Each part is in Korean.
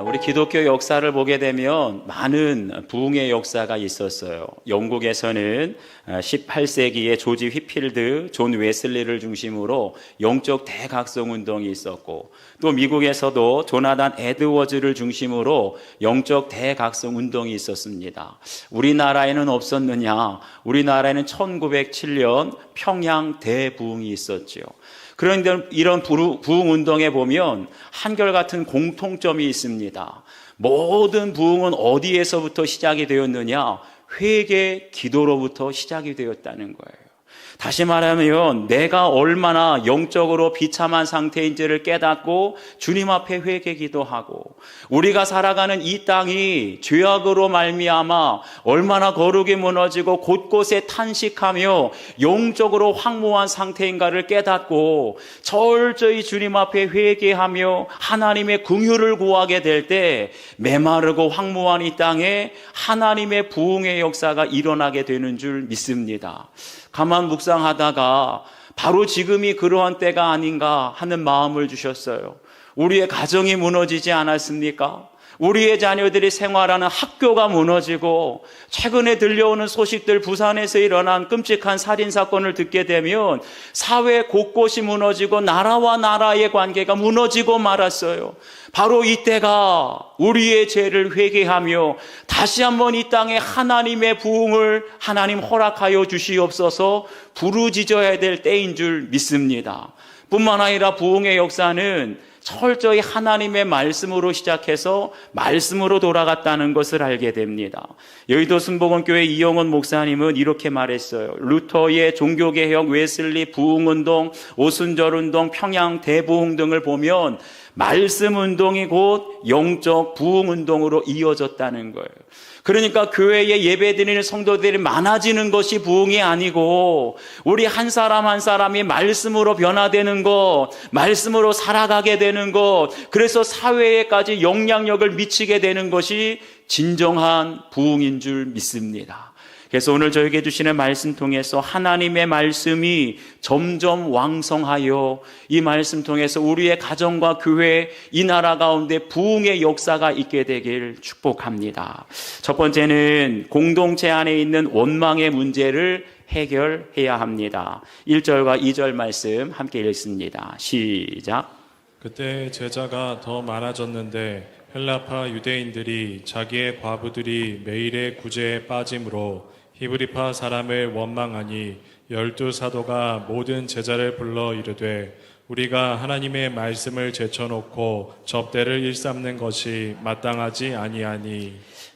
우리 기독교 역사를 보게 되면 많은 부흥의 역사가 있었어요. 영국에서는 18세기에 조지 휘필드, 존 웨슬리를 중심으로 영적 대각성 운동이 있었고, 또 미국에서도 조나단 에드워즈를 중심으로 영적 대각성 운동이 있었습니다. 우리나라에는 없었느냐? 우리나라에는 1907년 평양 대부흥이 있었죠. 그런데 이런 부흥 운동에 보면 한결같은 공통점이 있습니다. 모든 부흥은 어디에서부터 시작이 되었느냐? 회개, 기도로부터 시작이 되었다는 거예요. 다시 말하면 내가 얼마나 영적으로 비참한 상태인지를 깨닫고 주님 앞에 회개 기도하고, 우리가 살아가는 이 땅이 죄악으로 말미암아 얼마나 거룩이 무너지고 곳곳에 탄식하며 영적으로 황무한 상태인가를 깨닫고 철저히 주님 앞에 회개하며 하나님의 긍휼을 구하게 될 때 메마르고 황무한 이 땅에 하나님의 부흥의 역사가 일어나게 되는 줄 믿습니다. 가만 묵상하다가 바로 지금이 그러한 때가 아닌가 하는 마음을 주셨어요. 우리의 가정이 무너지지 않았습니까? 우리의 자녀들이 생활하는 학교가 무너지고, 최근에 들려오는 소식들, 부산에서 일어난 끔찍한 살인사건을 듣게 되면 사회 곳곳이 무너지고 나라와 나라의 관계가 무너지고 말았어요. 바로 이때가 우리의 죄를 회개하며 다시 한번 이 땅에 하나님의 부흥을 하나님 허락하여 주시옵소서 부르짖어야 될 때인 줄 믿습니다. 뿐만 아니라 부흥의 역사는 철저히 하나님의 말씀으로 시작해서 말씀으로 돌아갔다는 것을 알게 됩니다. 여의도 순복음교회 이영원 목사님은 이렇게 말했어요. 루터의 종교개혁, 웨슬리, 부흥운동, 오순절운동, 평양 대부흥 등을 보면 말씀운동이 곧 영적 부흥운동으로 이어졌다는 거예요. 그러니까 교회에 예배드리는 성도들이 많아지는 것이 부흥이 아니고, 우리 한 사람 한 사람이 말씀으로 변화되는 것, 말씀으로 살아가게 되는 것, 그래서 사회에까지 영향력을 미치게 되는 것이 진정한 부흥인 줄 믿습니다. 그래서 오늘 저에게 주시는 말씀 통해서 하나님의 말씀이 점점 왕성하여 이 말씀 통해서 우리의 가정과 교회, 이 나라 가운데 부흥의 역사가 있게 되길 축복합니다. 첫 번째는 공동체 안에 있는 원망의 문제를 해결해야 합니다. 1절과 2절 말씀 함께 읽습니다. 시작. 그때 제자가 더 많아졌는데 헬라파 유대인들이 자기의 과부들이 매일의 구제에 빠짐으로 히브리파 사람을 원망하니 12사도가 모든 제자를 불러 이르되 우리가 하나님의 말씀을 제쳐놓고 접대를 일삼는 것이 마땅하지 아니하니.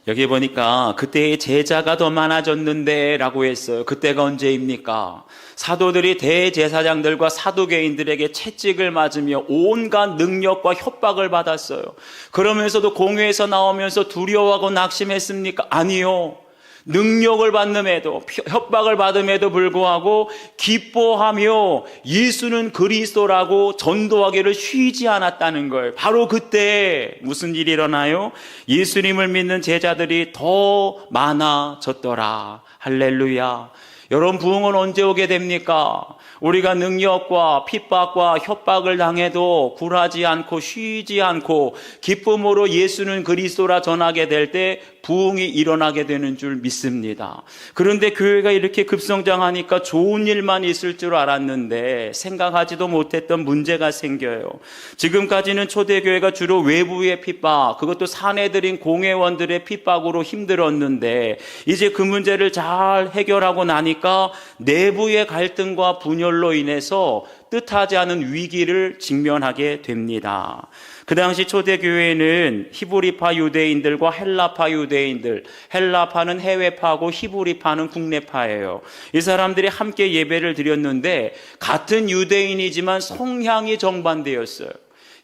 여기 보니까 그때의 제자가 더 많아졌는데 라고 했어요. 그때가 언제입니까? 사도들이 대제사장들과 사두개인들에게 채찍을 맞으며 온갖 능력과 협박을 받았어요. 그러면서도 공회에서 나오면서 두려워하고 낙심했습니까? 아니요. 능력을 받음에도, 협박을 받음에도 불구하고 기뻐하며 예수는 그리스도라고 전도하기를 쉬지 않았다는 거예요. 바로 그때 무슨 일이 일어나요? 예수님을 믿는 제자들이 더 많아졌더라. 할렐루야. 여러분, 부흥은 언제 오게 됩니까? 우리가 능력과 핍박과 협박을 당해도 굴하지 않고 쉬지 않고 기쁨으로 예수는 그리스도라 전하게 될 때 부흥이 일어나게 되는 줄 믿습니다. 그런데 교회가 이렇게 급성장하니까 좋은 일만 있을 줄 알았는데 생각하지도 못했던 문제가 생겨요. 지금까지는 초대교회가 주로 외부의 핍박, 그것도 사내들인 공회원들의 핍박으로 힘들었는데 이제 그 문제를 잘 해결하고 나니까 내부의 갈등과 분열로 인해서 뜻하지 않은 위기를 직면하게 됩니다. 그 당시 초대교회는 히브리파 유대인들과 헬라파 유대인들, 헬라파는 해외파고 히브리파는 국내파예요. 이 사람들이 함께 예배를 드렸는데 같은 유대인이지만 성향이 정반대였어요.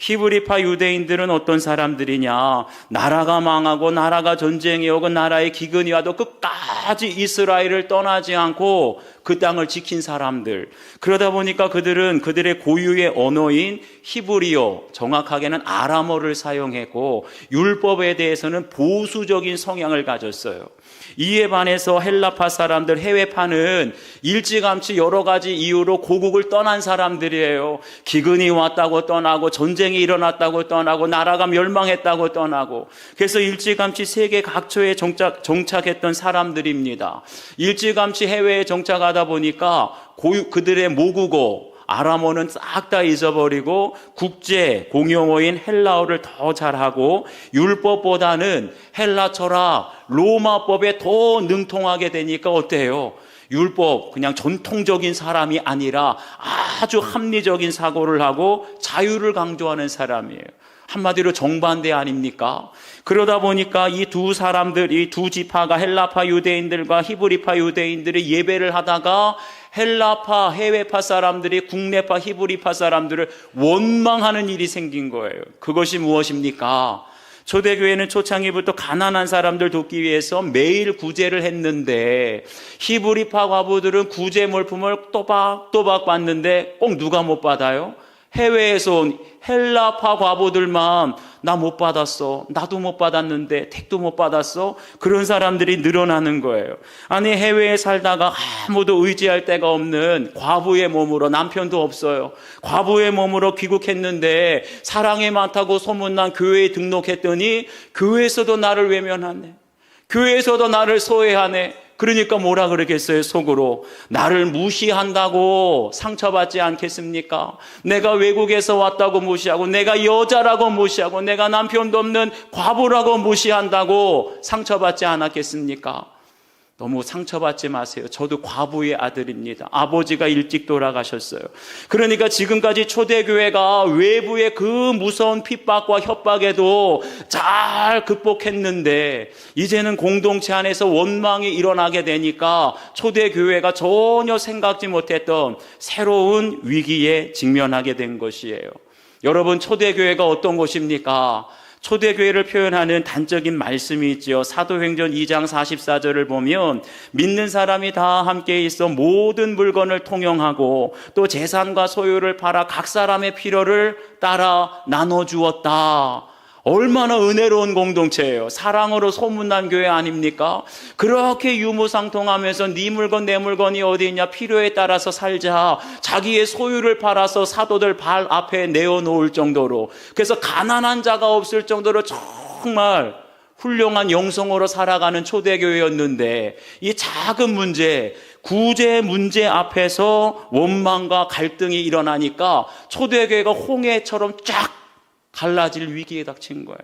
히브리파 유대인들은 어떤 사람들이냐? 나라가 망하고 나라가 전쟁이 오고 나라에 기근이 와도 끝까지 이스라엘을 떠나지 않고 그 땅을 지킨 사람들. 그러다 보니까 그들은 그들의 고유의 언어인 히브리어, 정확하게는 아람어를 사용했고 율법에 대해서는 보수적인 성향을 가졌어요. 이에 반해서 헬라파 사람들, 해외파는 일찌감치 여러 가지 이유로 고국을 떠난 사람들이에요. 기근이 왔다고 떠나고, 전쟁이 일어났다고 떠나고, 나라가 멸망했다고 떠나고, 그래서 일찌감치 세계 각처에 정착했던 사람들입니다. 일찌감치 해외에 정착하다 보니까 그들의 모국어, 아람어는 싹 다 잊어버리고 국제 공용어인 헬라어를 더 잘하고 율법보다는 헬라 철학, 로마법에 더 능통하게 되니까 어때요? 율법, 그냥 전통적인 사람이 아니라 아주 합리적인 사고를 하고 자유를 강조하는 사람이에요. 한마디로 정반대 아닙니까? 그러다 보니까 이 두 사람들, 이 두 지파가 헬라파 유대인들과 히브리파 유대인들이 예배를 하다가 헬라파, 해외파 사람들이 국내파, 히브리파 사람들을 원망하는 일이 생긴 거예요. 그것이 무엇입니까? 초대교회는 초창기부터 가난한 사람들 돕기 위해서 매일 구제를 했는데 히브리파 과부들은 구제 물품을 또박또박 받는데 꼭 누가 못 받아요? 해외에서 온 헬라파 과부들만 나 못 받았어, 나도 못 받았는데 택도 못 받았어, 그런 사람들이 늘어나는 거예요. 아니 해외에 살다가 아무도 의지할 데가 없는 과부의 몸으로, 남편도 없어요, 과부의 몸으로 귀국했는데 사랑이 많다고 소문난 교회에 등록했더니 교회에서도 나를 외면하네, 교회에서도 나를 소외하네. 그러니까 뭐라 그러겠어요? 속으로 나를 무시한다고 상처받지 않겠습니까? 내가 외국에서 왔다고 무시하고, 내가 여자라고 무시하고, 내가 남편도 없는 과부라고 무시한다고 상처받지 않았겠습니까? 너무 상처받지 마세요. 저도 과부의 아들입니다. 아버지가 일찍 돌아가셨어요. 그러니까 지금까지 초대교회가 외부의 그 무서운 핍박과 협박에도 잘 극복했는데 이제는 공동체 안에서 원망이 일어나게 되니까 초대교회가 전혀 생각지 못했던 새로운 위기에 직면하게 된 것이에요. 여러분, 초대교회가 어떤 곳입니까? 초대교회를 표현하는 단적인 말씀이 있죠. 사도행전 2장 44절을 보면 믿는 사람이 다 함께 있어 모든 물건을 통용하고 또 재산과 소유를 팔아 각 사람의 필요를 따라 나눠주었다. 얼마나 은혜로운 공동체예요. 사랑으로 소문난 교회 아닙니까? 그렇게 유무상통하면서 네 물건 내 물건이 어디 있냐, 필요에 따라서 살자, 자기의 소유를 팔아서 사도들 발 앞에 내어놓을 정도로, 그래서 가난한 자가 없을 정도로 정말 훌륭한 영성으로 살아가는 초대교회였는데 이 작은 문제, 구제 문제 앞에서 원망과 갈등이 일어나니까 초대교회가 홍해처럼 쫙 갈라질 위기에 닥친 거예요.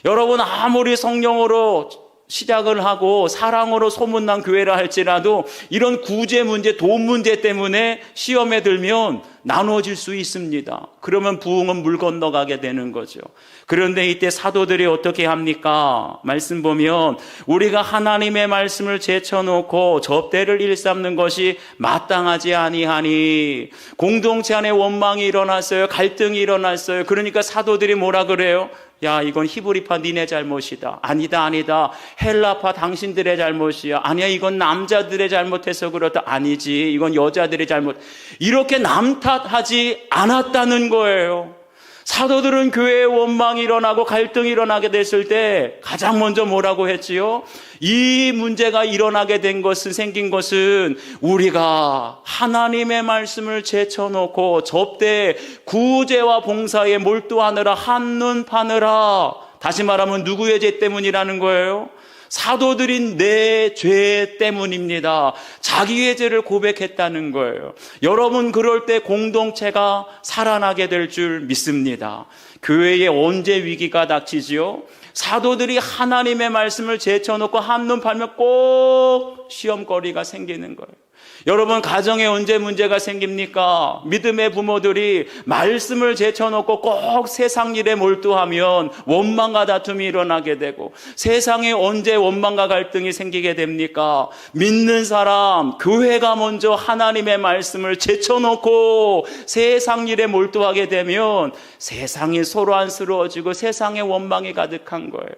여러분, 아무리 성령으로 시작을 하고 사랑으로 소문난 교회라 할지라도 이런 구제 문제, 돈 문제 때문에 시험에 들면 나눠질 수 있습니다. 그러면 부흥은 물 건너가게 되는 거죠. 그런데 이때 사도들이 어떻게 합니까? 말씀 보면 우리가 하나님의 말씀을 제쳐놓고 접대를 일삼는 것이 마땅하지 아니하니, 공동체 안에 원망이 일어났어요. 갈등이 일어났어요. 그러니까 사도들이 뭐라 그래요? 야, 이건 히브리파 니네 잘못이다. 아니다. 헬라파 당신들의 잘못이야. 아니야, 이건 남자들의 잘못해서 그렇다. 아니지, 이건 여자들의 잘못. 이렇게 남 탓하지 않았다는 거예요. 사도들은 교회에 원망이 일어나고 갈등이 일어나게 됐을 때 가장 먼저 뭐라고 했지요? 이 문제가 일어나게 된 것은, 생긴 것은 우리가 하나님의 말씀을 제쳐놓고 접대 구제와 봉사에 몰두하느라 한눈 파느라, 다시 말하면 누구의 죄 때문이라는 거예요? 사도들인 내 죄 때문입니다. 자기의 죄를 고백했다는 거예요. 여러분, 그럴 때 공동체가 살아나게 될 줄 믿습니다. 교회에 언제 위기가 닥치지요? 사도들이 하나님의 말씀을 제쳐놓고 한눈 팔면 꼭 시험거리가 생기는 거예요. 여러분, 가정에 언제 문제가 생깁니까? 믿음의 부모들이 말씀을 제쳐놓고 꼭 세상 일에 몰두하면 원망과 다툼이 일어나게 되고, 세상에 언제 원망과 갈등이 생기게 됩니까? 믿는 사람, 교회가 먼저 하나님의 말씀을 제쳐놓고 세상 일에 몰두하게 되면 세상이 서로 안쓰러워지고 세상에 원망이 가득한 거예요.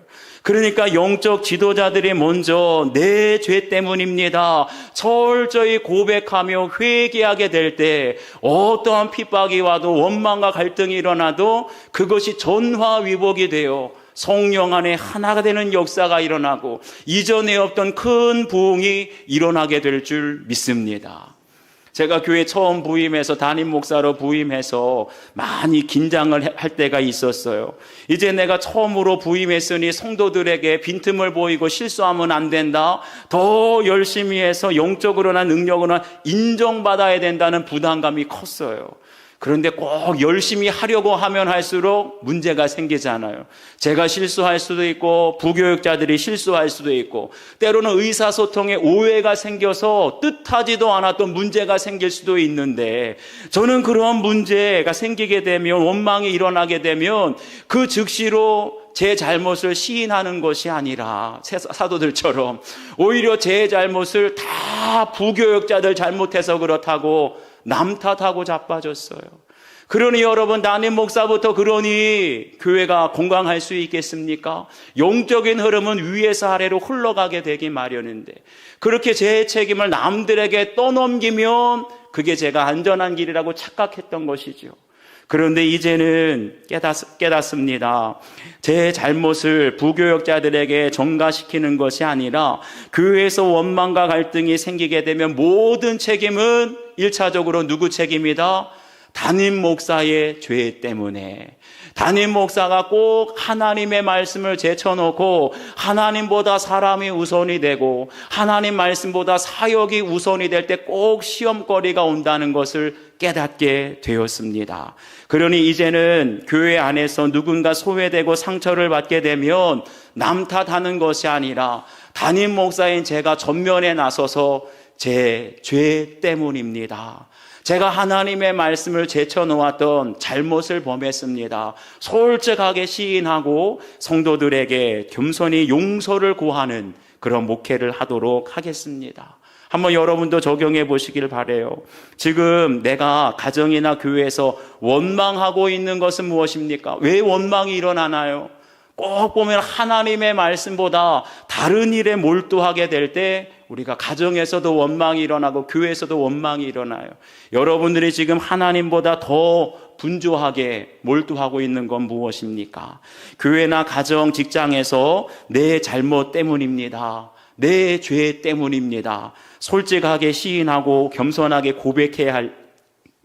그러니까 영적 지도자들이 먼저 내 죄 때문입니다, 철저히 고백하며 회개하게 될 때 어떠한 핍박이 와도 원망과 갈등이 일어나도 그것이 전화위복이 되어 성령 안에 하나가 되는 역사가 일어나고 이전에 없던 큰 부흥이 일어나게 될 줄 믿습니다. 제가 교회 처음 부임해서 담임 목사로 부임해서 많이 긴장을 할 때가 있었어요. 이제 내가 처음으로 부임했으니 성도들에게 빈틈을 보이고 실수하면 안 된다. 더 열심히 해서 영적으로나 능력으로나 인정받아야 된다는 부담감이 컸어요. 그런데 꼭 열심히 하려고 하면 할수록 문제가 생기잖아요. 제가 실수할 수도 있고 부교육자들이 실수할 수도 있고 때로는 의사소통에 오해가 생겨서 뜻하지도 않았던 문제가 생길 수도 있는데 저는 그런 문제가 생기게 되면 원망이 일어나게 되면 그 즉시로 제 잘못을 시인하는 것이 아니라 사도들처럼 오히려 제 잘못을 다 부교육자들 잘못해서 그렇다고 남 탓하고 자빠졌어요. 그러니 여러분, 담임 목사부터 그러니 교회가 건강할 수 있겠습니까? 영적인 흐름은 위에서 아래로 흘러가게 되기 마련인데 그렇게 제 책임을 남들에게 떠넘기면 그게 제가 안전한 길이라고 착각했던 것이죠. 그런데 이제는 깨닫습니다. 제 잘못을 부교역자들에게 전가시키는 것이 아니라 교회에서 원망과 갈등이 생기게 되면 모든 책임은 1차적으로 누구 책임이다? 담임 목사의 죄 때문에. 담임 목사가 꼭 하나님의 말씀을 제쳐놓고 하나님보다 사람이 우선이 되고 하나님 말씀보다 사역이 우선이 될 때 꼭 시험거리가 온다는 것을 깨닫게 되었습니다. 그러니 이제는 교회 안에서 누군가 소외되고 상처를 받게 되면 남 탓하는 것이 아니라 담임 목사인 제가 전면에 나서서 제 죄 때문입니다. 제가 하나님의 말씀을 제쳐놓았던 잘못을 범했습니다. 솔직하게 시인하고 성도들에게 겸손히 용서를 구하는 그런 목회를 하도록 하겠습니다. 한번 여러분도 적용해 보시길 바라요. 지금 내가 가정이나 교회에서 원망하고 있는 것은 무엇입니까? 왜 원망이 일어나나요? 꼭 보면 하나님의 말씀보다 다른 일에 몰두하게 될 때 우리가 가정에서도 원망이 일어나고 교회에서도 원망이 일어나요. 여러분들이 지금 하나님보다 더 분주하게 몰두하고 있는 건 무엇입니까? 교회나 가정, 직장에서 내 잘못 때문입니다. 내 죄 때문입니다. 솔직하게 시인하고 겸손하게 고백해야 할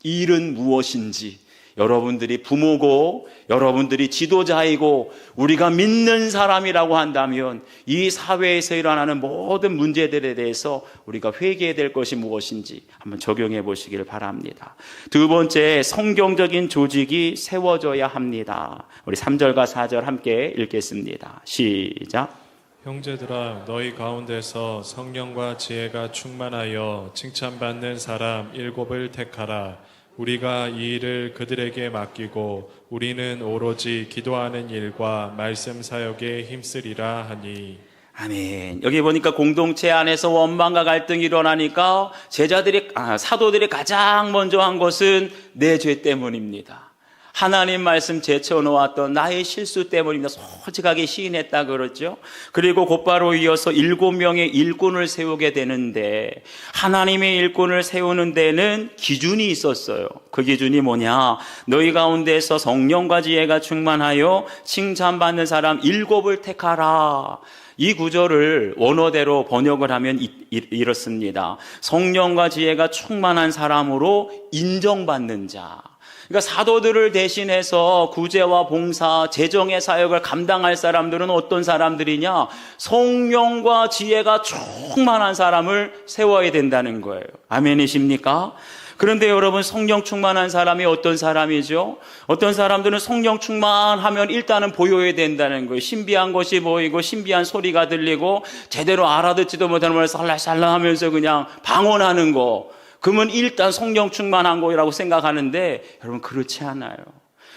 일은 무엇인지, 여러분들이 부모고 여러분들이 지도자이고 우리가 믿는 사람이라고 한다면 이 사회에서 일어나는 모든 문제들에 대해서 우리가 회개해야 될 것이 무엇인지 한번 적용해 보시길 바랍니다. 두 번째, 성경적인 조직이 세워져야 합니다. 우리 3절과 4절 함께 읽겠습니다. 시작. 형제들아, 너희 가운데서 성령과 지혜가 충만하여 칭찬받는 사람 7을 택하라. 우리가 이 일을 그들에게 맡기고 우리는 오로지 기도하는 일과 말씀 사역에 힘쓰리라 하니. 아멘. 여기 보니까 공동체 안에서 원망과 갈등이 일어나니까 사도들이 가장 먼저 한 것은 내 죄 때문입니다. 하나님 말씀 제쳐놓았던 나의 실수 때문입니다. 솔직하게 시인했다 그러죠. 그리고 곧바로 이어서 7명의 일꾼을 세우게 되는데 하나님의 일꾼을 세우는 데는 기준이 있었어요. 그 기준이 뭐냐? 너희 가운데서 성령과 지혜가 충만하여 칭찬받는 사람 7을 택하라. 이 구절을 원어대로 번역을 하면 이렇습니다. 성령과 지혜가 충만한 사람으로 인정받는 자. 그러니까 사도들을 대신해서 구제와 봉사, 재정의 사역을 감당할 사람들은 어떤 사람들이냐? 성령과 지혜가 충만한 사람을 세워야 된다는 거예요. 아멘이십니까? 그런데 여러분, 성령 충만한 사람이 어떤 사람이죠? 어떤 사람들은 성령 충만하면 일단은 보여야 된다는 거예요. 신비한 것이 보이고 신비한 소리가 들리고 제대로 알아듣지도 못하는 걸 살랑살랑 하면서 그냥 방언하는 거. 그러면 일단 성령 충만한 거라고 생각하는데 여러분, 그렇지 않아요.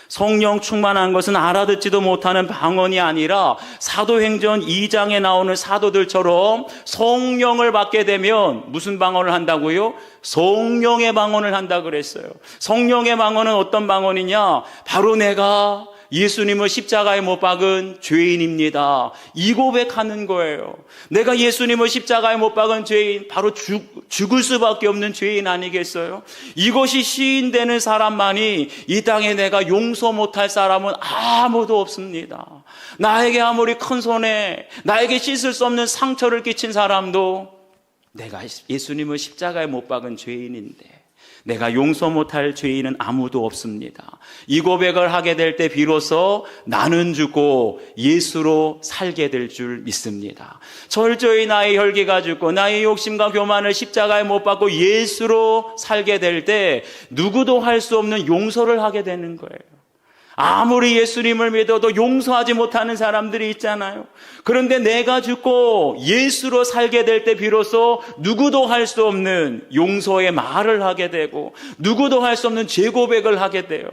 성령 충만한 것은 알아듣지도 못하는 방언이 아니라 사도행전 2장에 나오는 사도들처럼 성령을 받게 되면 무슨 방언을 한다고요? 성령의 방언을 한다 그랬어요. 성령의 방언은 어떤 방언이냐? 바로 내가 예수님을 십자가에 못 박은 죄인입니다. 이 고백하는 거예요. 내가 예수님을 십자가에 못 박은 죄인, 바로 죽을 수밖에 없는 죄인 아니겠어요? 이것이 시인되는 사람만이 이 땅에 내가 용서 못할 사람은 아무도 없습니다. 나에게 아무리 큰 손해, 나에게 씻을 수 없는 상처를 끼친 사람도 내가 예수님을 십자가에 못 박은 죄인인데 내가 용서 못할 죄인은 아무도 없습니다. 이 고백을 하게 될 때 비로소 나는 죽고 예수로 살게 될 줄 믿습니다. 철저히 나의 혈기가 죽고 나의 욕심과 교만을 십자가에 못 박고 예수로 살게 될 때 누구도 할 수 없는 용서를 하게 되는 거예요. 아무리 예수님을 믿어도 용서하지 못하는 사람들이 있잖아요. 그런데 내가 죽고 예수로 살게 될 때 비로소 누구도 할 수 없는 용서의 말을 하게 되고 누구도 할 수 없는 죄 고백을 하게 돼요.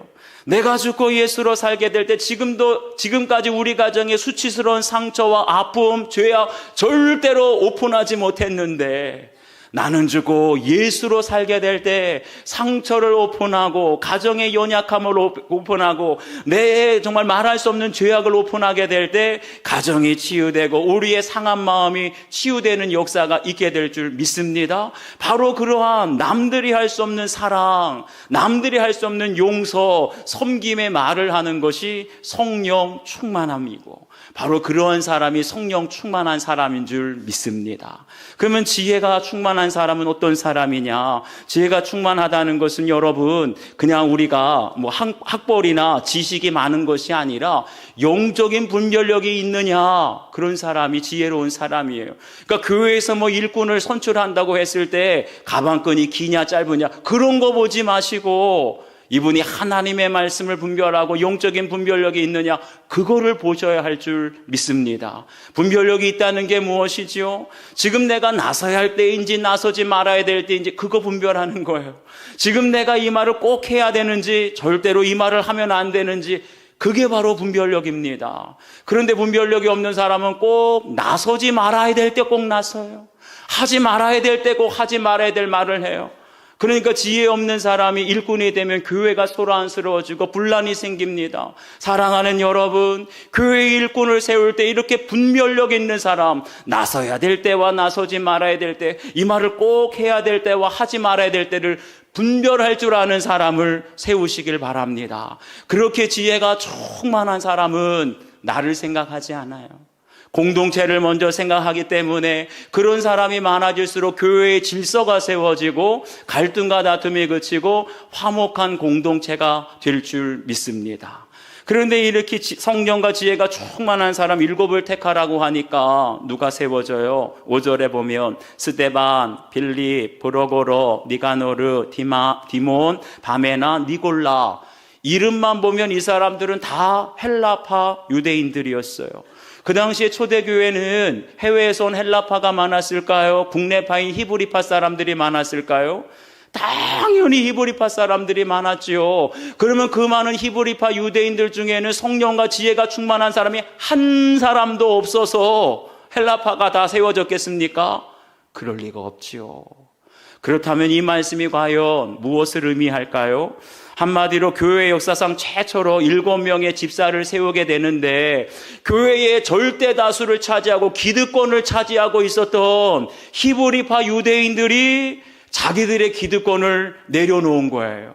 내가 죽고 예수로 살게 될 때 지금까지 우리 가정에 수치스러운 상처와 아픔, 죄악 절대로 오픈하지 못했는데 나는 죽고 예수로 살게 될 때 상처를 오픈하고 가정의 연약함을 오픈하고 내 정말 말할 수 없는 죄악을 오픈하게 될 때 가정이 치유되고 우리의 상한 마음이 치유되는 역사가 있게 될 줄 믿습니다. 바로 그러한 남들이 할 수 없는 사랑, 남들이 할 수 없는 용서, 섬김의 말을 하는 것이 성령 충만함이고 바로 그러한 사람이 성령 충만한 사람인 줄 믿습니다. 그러면 지혜가 충만한 사람은 어떤 사람이냐? 지혜가 충만하다는 것은 여러분 그냥 우리가 뭐 학벌이나 지식이 많은 것이 아니라 영적인 분별력이 있느냐, 그런 사람이 지혜로운 사람이에요. 그러니까 교회에서 뭐 일꾼을 선출한다고 했을 때 가방끈이 기냐 짧으냐 그런 거 보지 마시고 이분이 하나님의 말씀을 분별하고 영적인 분별력이 있느냐, 그거를 보셔야 할 줄 믿습니다. 분별력이 있다는 게 무엇이지요? 지금 내가 나서야 할 때인지 나서지 말아야 될 때인지 그거 분별하는 거예요. 지금 내가 이 말을 꼭 해야 되는지 절대로 이 말을 하면 안 되는지, 그게 바로 분별력입니다. 그런데 분별력이 없는 사람은 꼭 나서지 말아야 될 때 꼭 나서요. 하지 말아야 될 때 꼭 하지 말아야 될 말을 해요. 그러니까 지혜 없는 사람이 일꾼이 되면 교회가 소란스러워지고 분란이 생깁니다. 사랑하는 여러분, 교회 일꾼을 세울 때 이렇게 분별력 있는 사람, 나서야 될 때와 나서지 말아야 될 때, 이 말을 꼭 해야 될 때와 하지 말아야 될 때를 분별할 줄 아는 사람을 세우시길 바랍니다. 그렇게 지혜가 충만한 사람은 나를 생각하지 않아요. 공동체를 먼저 생각하기 때문에 그런 사람이 많아질수록 교회의 질서가 세워지고 갈등과 다툼이 그치고 화목한 공동체가 될 줄 믿습니다. 그런데 이렇게 성령과 지혜가 충만한 사람 7을 택하라고 하니까 누가 세워져요? 5절에 보면 스데반, 빌립, 브로고로, 니가노르, 디몬, 바메나, 니골라, 이름만 보면 이 사람들은 다 헬라파 유대인들이었어요. 그 당시에 초대교회는 해외에서 온 헬라파가 많았을까요? 국내파인 히브리파 사람들이 많았을까요? 당연히 히브리파 사람들이 많았지요. 그러면 그 많은 히브리파 유대인들 중에는 성령과 지혜가 충만한 사람이 한 사람도 없어서 헬라파가 다 세워졌겠습니까? 그럴 리가 없지요. 그렇다면 이 말씀이 과연 무엇을 의미할까요? 한마디로 교회 역사상 최초로 7명의 집사를 세우게 되는데 교회의 절대 다수를 차지하고 기득권을 차지하고 있었던 히브리파 유대인들이 자기들의 기득권을 내려놓은 거예요.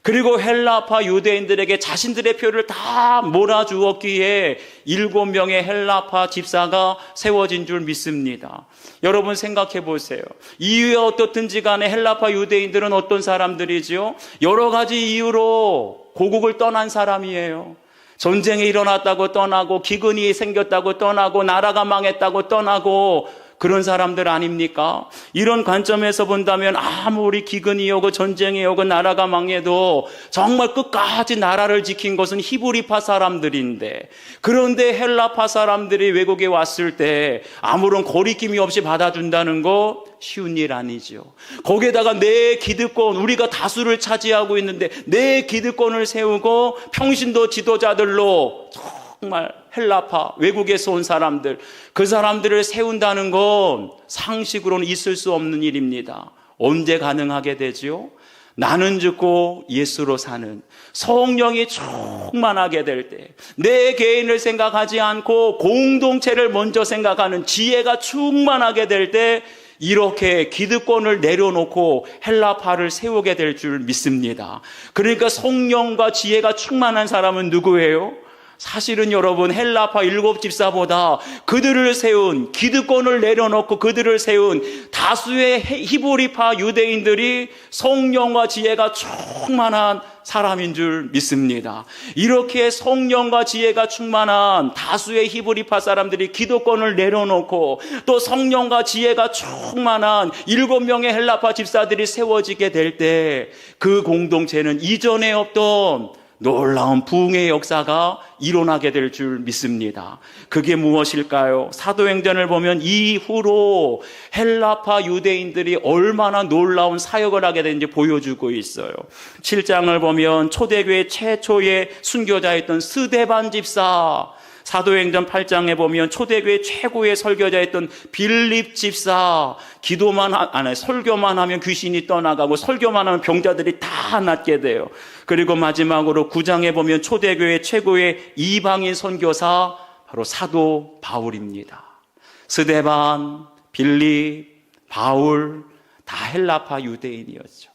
그리고 헬라파 유대인들에게 자신들의 표를 다 몰아주었기에 7명의 헬라파 집사가 세워진 줄 믿습니다. 여러분 생각해 보세요. 이유에 어떻든지 간에 헬라파 유대인들은 어떤 사람들이지요? 여러 가지 이유로 고국을 떠난 사람이에요. 전쟁이 일어났다고 떠나고 기근이 생겼다고 떠나고 나라가 망했다고 떠나고 그런 사람들 아닙니까? 이런 관점에서 본다면 아무리 기근이 오고 전쟁이 오고 나라가 망해도 정말 끝까지 나라를 지킨 것은 히브리파 사람들인데, 그런데 헬라파 사람들이 외국에 왔을 때 아무런 거리낌이 없이 받아준다는 거 쉬운 일 아니죠. 거기에다가 내 기득권, 우리가 다수를 차지하고 있는데 내 기득권을 세우고 평신도 지도자들로 정말 헬라파, 외국에서 온 사람들, 그 사람들을 세운다는 건 상식으로는 있을 수 없는 일입니다. 언제 가능하게 되지요? 나는 죽고 예수로 사는 성령이 충만하게 될 때, 내 개인을 생각하지 않고 공동체를 먼저 생각하는 지혜가 충만하게 될 때, 이렇게 기득권을 내려놓고 헬라파를 세우게 될 줄 믿습니다. 그러니까 성령과 지혜가 충만한 사람은 누구예요? 사실은 여러분, 헬라파 7집사보다 그들을 세운, 기득권을 내려놓고 그들을 세운 다수의 히브리파 유대인들이 성령과 지혜가 충만한 사람인 줄 믿습니다. 이렇게 성령과 지혜가 충만한 다수의 히브리파 사람들이 기득권을 내려놓고 또 성령과 지혜가 충만한 7명의 헬라파 집사들이 세워지게 될 때, 그 공동체는 이전에 없던 놀라운 부흥의 역사가 일어나게 될 줄 믿습니다. 그게 무엇일까요? 사도행전을 보면 이후로 헬라파 유대인들이 얼마나 놀라운 사역을 하게 되는지 보여주고 있어요. 7장을 보면 초대교회 최초의 순교자였던 스데반 집사, 사도행전 8장에 보면 초대교회 최고의 설교자였던 빌립 집사, 설교만 하면 귀신이 떠나가고 설교만 하면 병자들이 다 낫게 돼요. 그리고 마지막으로 9장에 보면 초대교회 최고의 이방인 선교사, 바로 사도 바울입니다. 스데반, 빌립, 바울, 다 헬라파 유대인이었죠.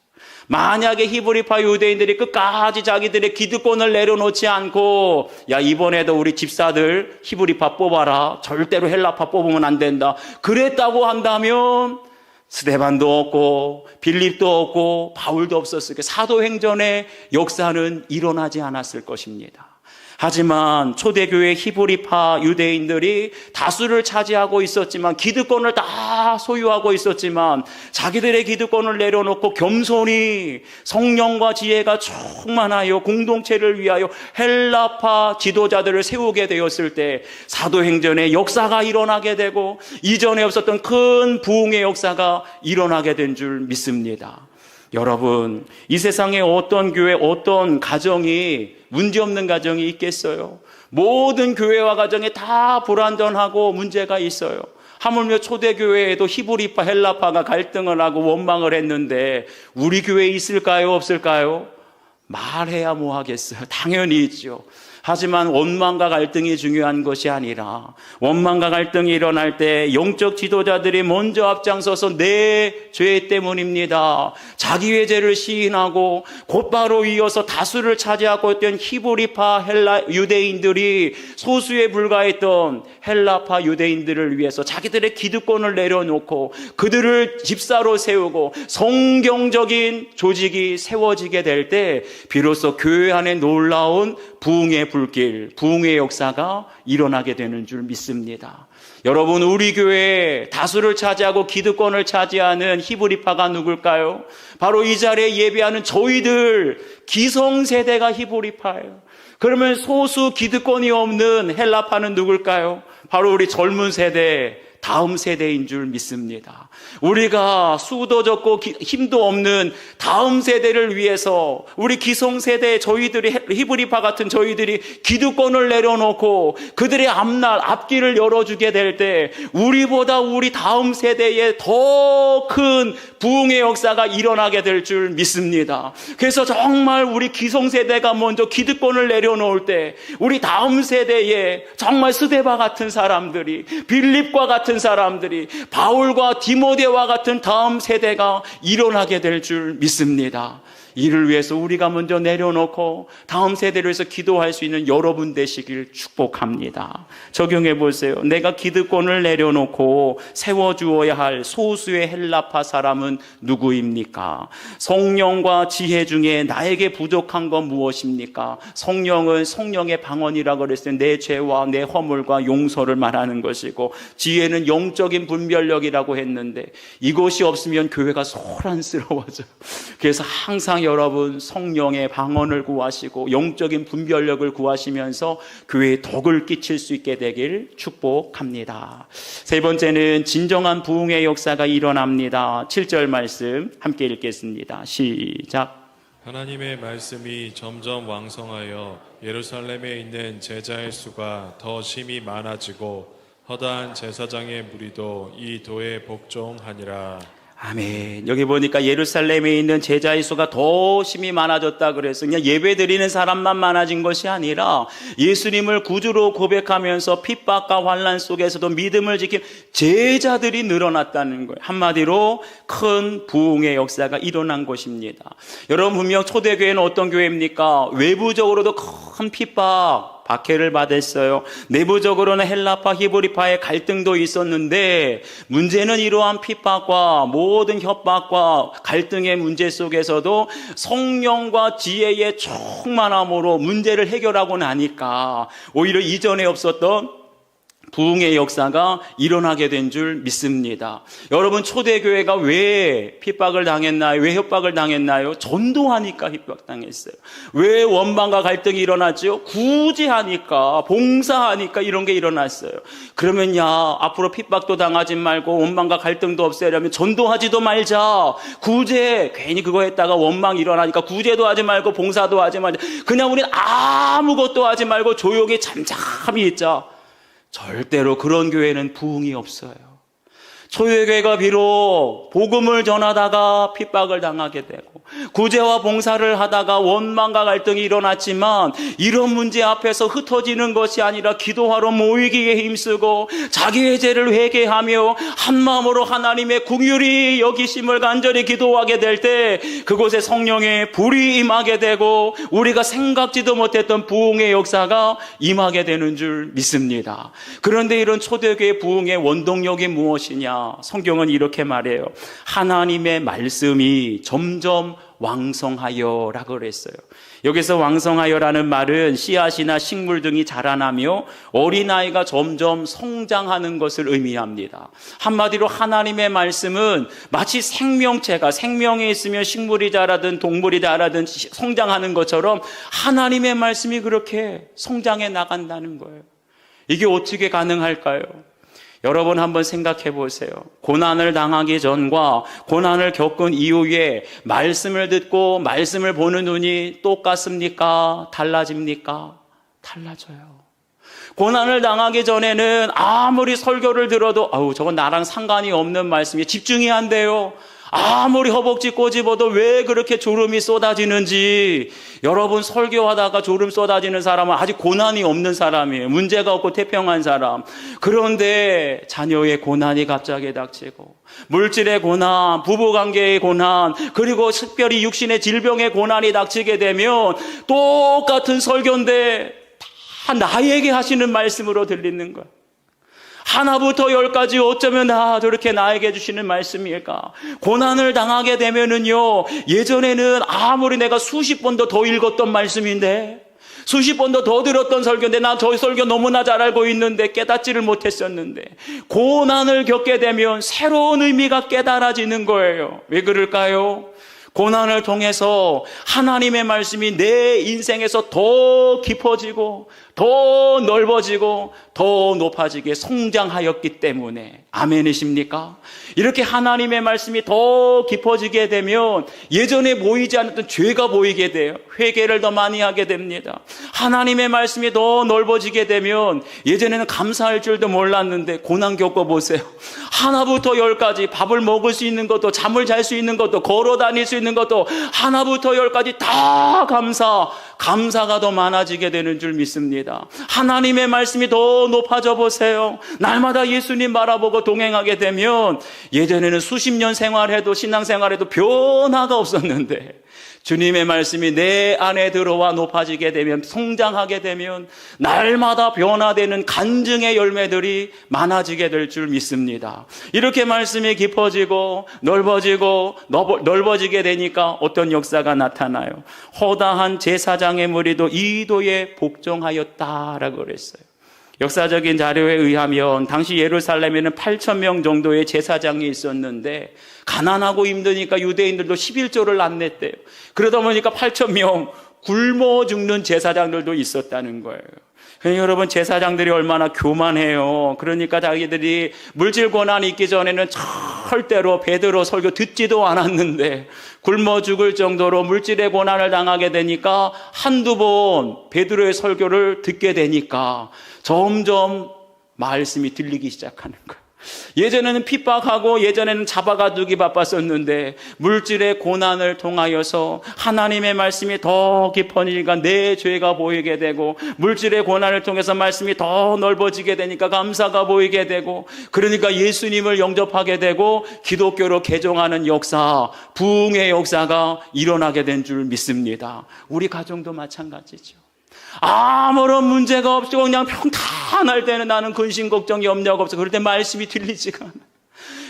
만약에 히브리파 유대인들이 끝까지 자기들의 기득권을 내려놓지 않고, 야, 이번에도 우리 집사들 히브리파 뽑아라, 절대로 헬라파 뽑으면 안 된다, 그랬다고 한다면 스데반도 없고 빌립도 없고 바울도 없었을 거예요. 사도행전의 역사는 일어나지 않았을 것입니다. 하지만 초대교회 히브리파 유대인들이 다수를 차지하고 있었지만, 기득권을 다 소유하고 있었지만, 자기들의 기득권을 내려놓고 겸손히 성령과 지혜가 충만하여 공동체를 위하여 헬라파 지도자들을 세우게 되었을 때 사도행전의 역사가 일어나게 되고, 이전에 없었던 큰 부흥의 역사가 일어나게 된 줄 믿습니다. 여러분, 이 세상에 어떤 교회, 어떤 가정이 문제없는 가정이 있겠어요? 모든 교회와 가정에 다 불완전하고 문제가 있어요. 하물며 초대교회에도 히브리파, 헬라파가 갈등을 하고 원망을 했는데 우리 교회에 있을까요? 없을까요? 말해야 뭐 하겠어요? 당연히 있죠. 하지만 원망과 갈등이 중요한 것이 아니라, 원망과 갈등이 일어날 때 영적 지도자들이 먼저 앞장서서 내 죄 때문입니다, 자기의 죄를 시인하고 곧바로 이어서 다수를 차지하고 있던 히브리파 유대인들이 소수에 불과했던 헬라파 유대인들을 위해서 자기들의 기득권을 내려놓고 그들을 집사로 세우고 성경적인 조직이 세워지게 될 때 비로소 교회 안에 놀라운 부흥의 불길, 부흥의 역사가 일어나게 되는 줄 믿습니다. 여러분, 우리 교회에 다수를 차지하고 기득권을 차지하는 히브리파가 누굴까요? 바로 이 자리에 예배하는 저희들 기성세대가 히브리파예요. 그러면 소수 기득권이 없는 헬라파는 누굴까요? 바로 우리 젊은 세대, 다음 세대인 줄 믿습니다. 우리가 수도 적고 힘도 없는 다음 세대를 위해서 우리 기성세대, 저희들이, 히브리파 같은 저희들이 기득권을 내려놓고 그들의 앞길을 열어주게 될 때 우리보다 우리 다음 세대에 더 큰 부흥의 역사가 일어나게 될 줄 믿습니다. 그래서 정말 우리 기성세대가 먼저 기득권을 내려놓을 때 우리 다음 세대에 정말 스데바 같은 사람들이, 빌립과 같은 사람들이, 바울과 디모데와 같은 다음 세대가 일어나게 될 줄 믿습니다. 이를 위해서 우리가 먼저 내려놓고 다음 세대를 위해서 기도할 수 있는 여러분 되시길 축복합니다. 적용해 보세요. 내가 기득권을 내려놓고 세워주어야 할 소수의 헬라파 사람은 누구입니까? 성령과 지혜 중에 나에게 부족한 건 무엇입니까? 성령은 성령의 방언이라고 그랬어요. 내 죄와 내 허물과 용서를 말하는 것이고, 지혜는 영적인 분별력이라고 했는데 이것이 없으면 교회가 소란스러워져요. 그래서 항상 여러분 성령의 방언을 구하시고 영적인 분별력을 구하시면서 교회에 덕을 끼칠 수 있게 되길 축복합니다. 세 번째는 진정한 부흥의 역사가 일어납니다. 7절 말씀 함께 읽겠습니다. 시작. 하나님의 말씀이 점점 왕성하여 예루살렘에 있는 제자의 수가 더 심히 많아지고 허다한 제사장의 무리도 이 도에 복종하니라. 아멘. 여기 보니까 예루살렘에 있는 제자의 수가 더 심히 많아졌다 그래서 그냥 예배 드리는 사람만 많아진 것이 아니라 예수님을 구주로 고백하면서 핍박과 환난 속에서도 믿음을 지킨 제자들이 늘어났다는 거예요. 한마디로 큰 부흥의 역사가 일어난 것입니다. 여러분, 분명 초대교회는 어떤 교회입니까? 외부적으로도 큰 핍박, 박해를 받았어요. 내부적으로는 헬라파, 히브리파의 갈등도 있었는데 문제는 이러한 핍박과 모든 협박과 갈등의 문제 속에서도 성령과 지혜의 충만함으로 문제를 해결하고 나니까 오히려 이전에 없었던 부흥의 역사가 일어나게 된 줄 믿습니다. 여러분, 초대교회가 왜 핍박을 당했나요? 왜 협박을 당했나요? 전도하니까 핍박당했어요. 왜 원망과 갈등이 일어났죠? 구제하니까, 봉사하니까 이런 게 일어났어요. 그러면 앞으로 핍박도 당하지 말고 원망과 갈등도 없애려면 전도하지도 말자. 구제, 괜히 그거 했다가 원망 일어나니까 구제도 하지 말고 봉사도 하지 말자. 그냥 우리는 아무것도 하지 말고 조용히 잠잠히 있자. 절대로 그런 교회는 부흥이 없어요. 초대교회가 비록 복음을 전하다가 핍박을 당하게 되고 구제와 봉사를 하다가 원망과 갈등이 일어났지만 이런 문제 앞에서 흩어지는 것이 아니라 기도하러 모이기에 힘쓰고 자기의 죄를 회개하며 한마음으로 하나님의 긍휼히 여기심을 간절히 기도하게 될 때 그곳에 성령의 불이 임하게 되고 우리가 생각지도 못했던 부흥의 역사가 임하게 되는 줄 믿습니다. 그런데 이런 초대교회 부흥의 원동력이 무엇이냐? 성경은 이렇게 말해요. 하나님의 말씀이 점점 왕성하여라고 그랬어요. 여기서 왕성하여라는 말은 씨앗이나 식물 등이 자라나며 어린아이가 점점 성장하는 것을 의미합니다. 한마디로 하나님의 말씀은 마치 생명체가 생명이 있으면 식물이 자라든 동물이 자라든 성장하는 것처럼 하나님의 말씀이 그렇게 성장해 나간다는 거예요. 이게 어떻게 가능할까요? 여러분 한번 생각해 보세요. 고난을 당하기 전과 고난을 겪은 이후에 말씀을 듣고 말씀을 보는 눈이 똑같습니까? 달라집니까? 달라져요. 고난을 당하기 전에는 아무리 설교를 들어도 저건 나랑 상관이 없는 말씀이에요. 집중이 안 돼요. 아무리 허벅지 꼬집어도 왜 그렇게 졸음이 쏟아지는지. 여러분, 설교하다가 졸음 쏟아지는 사람은 아직 고난이 없는 사람이에요. 문제가 없고 태평한 사람. 그런데 자녀의 고난이 갑자기 닥치고 물질의 고난, 부부관계의 고난, 그리고 특별히 육신의 질병의 고난이 닥치게 되면 똑같은 설교인데 다 나에게 하시는 말씀으로 들리는 거예요. 하나부터 열까지 어쩌면 저렇게 나에게 주시는 말씀일까? 고난을 당하게 되면은요, 예전에는 아무리 내가 수십 번도 더 읽었던 말씀인데, 수십 번도 더 들었던 설교인데, 나 저 설교 너무나 잘 알고 있는데 깨닫지를 못했었는데, 고난을 겪게 되면 새로운 의미가 깨달아지는 거예요. 왜 그럴까요? 고난을 통해서 하나님의 말씀이 내 인생에서 더 깊어지고 더 넓어지고 더 높아지게 성장하였기 때문에. 아멘이십니까? 이렇게 하나님의 말씀이 더 깊어지게 되면 예전에 보이지 않았던 죄가 보이게 돼요. 회개를 더 많이 하게 됩니다. 하나님의 말씀이 더 넓어지게 되면 예전에는 감사할 줄도 몰랐는데 고난 겪어보세요. 하나부터 열까지 밥을 먹을 수 있는 것도 잠을 잘 수 있는 것도 걸어 다닐 수 있는 것도 하나부터 열까지 다 감사가 더 많아지게 되는 줄 믿습니다. 하나님의 말씀이 더 높아져 보세요. 날마다 예수님 바라보고 동행하게 되면 예전에는 수십 년 생활해도 신앙생활해도 변화가 없었는데 주님의 말씀이 내 안에 들어와 높아지게 되면, 성장하게 되면 날마다 변화되는 간증의 열매들이 많아지게 될 줄 믿습니다. 이렇게 말씀이 깊어지고 넓어지게 되니까 어떤 역사가 나타나요? 허다한 제사장의 무리도 이도에 복종하였다라고 그랬어요. 역사적인 자료에 의하면 당시 예루살렘에는 8,000명 정도의 제사장이 있었는데 가난하고 힘드니까 유대인들도 11조를 안 냈대요. 그러다 보니까 8,000명 굶어 죽는 제사장들도 있었다는 거예요. 그러니까 여러분, 제사장들이 얼마나 교만해요. 그러니까 자기들이 물질 고난이 있기 전에는 절대로 베드로 설교 듣지도 않았는데 굶어 죽을 정도로 물질의 고난을 당하게 되니까 한두 번 베드로의 설교를 듣게 되니까 점점 말씀이 들리기 시작하는 거예요. 예전에는 핍박하고 예전에는 잡아가두기 바빴었는데 물질의 고난을 통하여서 하나님의 말씀이 더 깊어지니까 내 죄가 보이게 되고, 물질의 고난을 통해서 말씀이 더 넓어지게 되니까 감사가 보이게 되고, 그러니까 예수님을 영접하게 되고 기독교로 개종하는 역사, 부흥의 역사가 일어나게 된 줄 믿습니다. 우리 가정도 마찬가지죠. 아무런 문제가 없고 그냥 평탄할 때는 나는 근심 걱정 염려가 없어. 그럴 때 말씀이 들리지가 않아.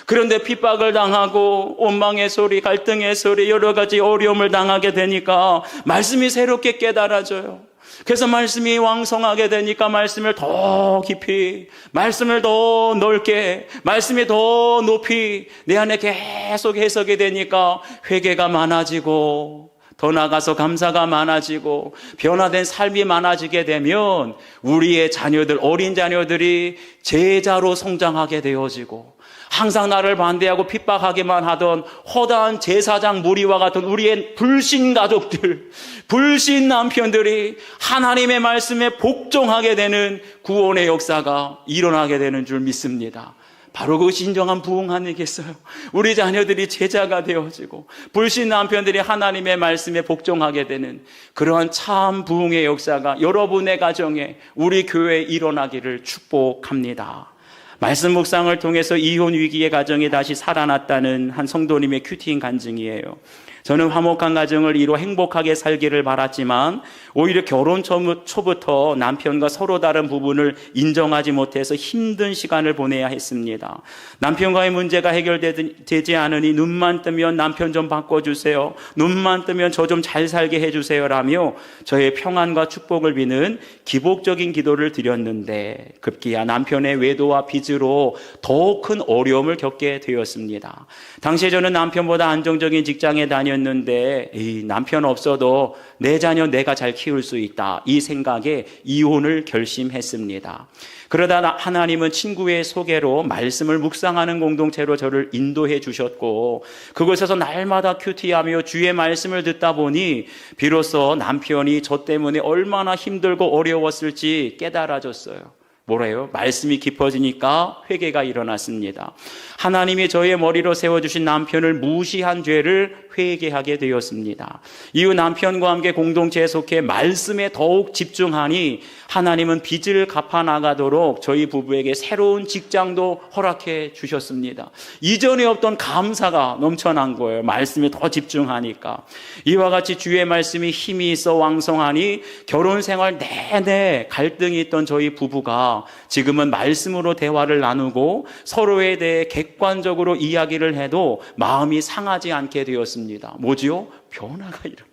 그런데 핍박을 당하고 원망의 소리, 갈등의 소리, 여러 가지 어려움을 당하게 되니까 말씀이 새롭게 깨달아져요. 그래서 말씀이 왕성하게 되니까 말씀을 더 깊이, 말씀을 더 넓게, 말씀이 더 높이 내 안에 계속 해석이 되니까 회개가 많아지고, 더 나아가서 감사가 많아지고 변화된 삶이 많아지게 되면 우리의 자녀들, 어린 자녀들이 제자로 성장하게 되어지고, 항상 나를 반대하고 핍박하기만 하던 허다한 제사장 무리와 같은 우리의 불신 가족들, 불신 남편들이 하나님의 말씀에 복종하게 되는 구원의 역사가 일어나게 되는 줄 믿습니다. 바로 그것이 진정한 부흥 아니겠어요? 우리 자녀들이 제자가 되어지고 불신 남편들이 하나님의 말씀에 복종하게 되는 그러한 참 부흥의 역사가 여러분의 가정에, 우리 교회에 일어나기를 축복합니다. 말씀 묵상을 통해서 이혼 위기의 가정이 다시 살아났다는 한 성도님의 큐티인 간증이에요. 저는 화목한 가정을 이루 행복하게 살기를 바랐지만 오히려 결혼 초부터 남편과 서로 다른 부분을 인정하지 못해서 힘든 시간을 보내야 했습니다. 남편과의 문제가 해결되지 않으니 눈만 뜨면 남편 좀 바꿔주세요, 눈만 뜨면 저 좀 잘 살게 해주세요 라며 저의 평안과 축복을 비는 기복적인 기도를 드렸는데 급기야 남편의 외도와 빚으로 더 큰 어려움을 겪게 되었습니다. 당시에 저는 남편보다 안정적인 직장에 다녔는데 남편 없어도 내 자녀 내가 잘 키울 수 있다, 이 생각에 이혼을 결심했습니다. 그러다 하나님은 친구의 소개로 말씀을 묵상하는 공동체로 저를 인도해 주셨고, 그곳에서 날마다 큐티하며 주의 말씀을 듣다 보니 비로소 남편이 저 때문에 얼마나 힘들고 어려웠을지 깨달아졌어요. 뭐래요? 말씀이 깊어지니까 회개가 일어났습니다. 하나님이 저의 머리로 세워주신 남편을 무시한 죄를 회개하게 되었습니다. 이후 남편과 함께 공동체에 속해 말씀에 더욱 집중하니 하나님은 빚을 갚아나가도록 저희 부부에게 새로운 직장도 허락해 주셨습니다. 이전에 없던 감사가 넘쳐난 거예요. 말씀에 더 집중하니까. 이와 같이 주의 말씀이 힘이 있어 왕성하니 결혼 생활 내내 갈등이 있던 저희 부부가 지금은 말씀으로 대화를 나누고 서로에 대해 객관적으로 이야기를 해도 마음이 상하지 않게 되었습니다. 뭐지요? 변화가 일어나.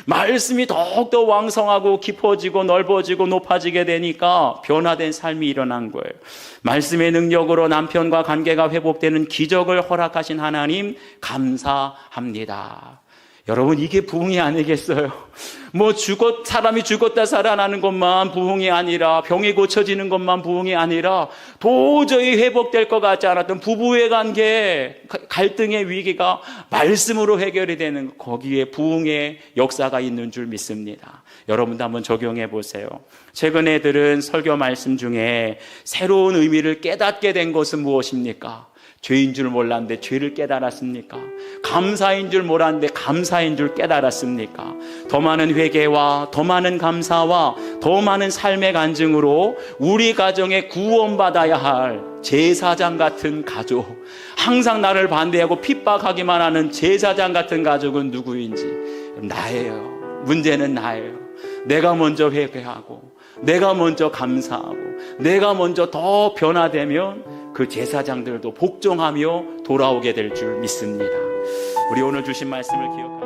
말씀이 더욱더 왕성하고 깊어지고 넓어지고 높아지게 되니까 변화된 삶이 일어난 거예요. 말씀의 능력으로 남편과 관계가 회복되는 기적을 허락하신 하나님 감사합니다. 여러분, 이게 부흥이 아니겠어요? 사람이 죽었다 살아나는 것만 부흥이 아니라, 병이 고쳐지는 것만 부흥이 아니라, 도저히 회복될 것 같지 않았던 부부의 관계, 갈등의 위기가 말씀으로 해결이 되는, 거기에 부흥의 역사가 있는 줄 믿습니다. 여러분도 한번 적용해 보세요. 최근에 들은 설교 말씀 중에 새로운 의미를 깨닫게 된 것은 무엇입니까? 죄인 줄 몰랐는데 죄를 깨달았습니까? 감사인 줄 몰랐는데 감사인 줄 깨달았습니까? 더 많은 회개와 더 많은 감사와 더 많은 삶의 간증으로 우리 가정에 구원받아야 할 제사장 같은 가족, 항상 나를 반대하고 핍박하기만 하는 제사장 같은 가족은 누구인지, 나예요. 문제는 나예요. 내가 먼저 회개하고 내가 먼저 감사하고 내가 먼저 더 변화되면 그 제사장들도 복종하며 돌아오게 될 줄 믿습니다. 우리 오늘 주신 말씀을 기억하고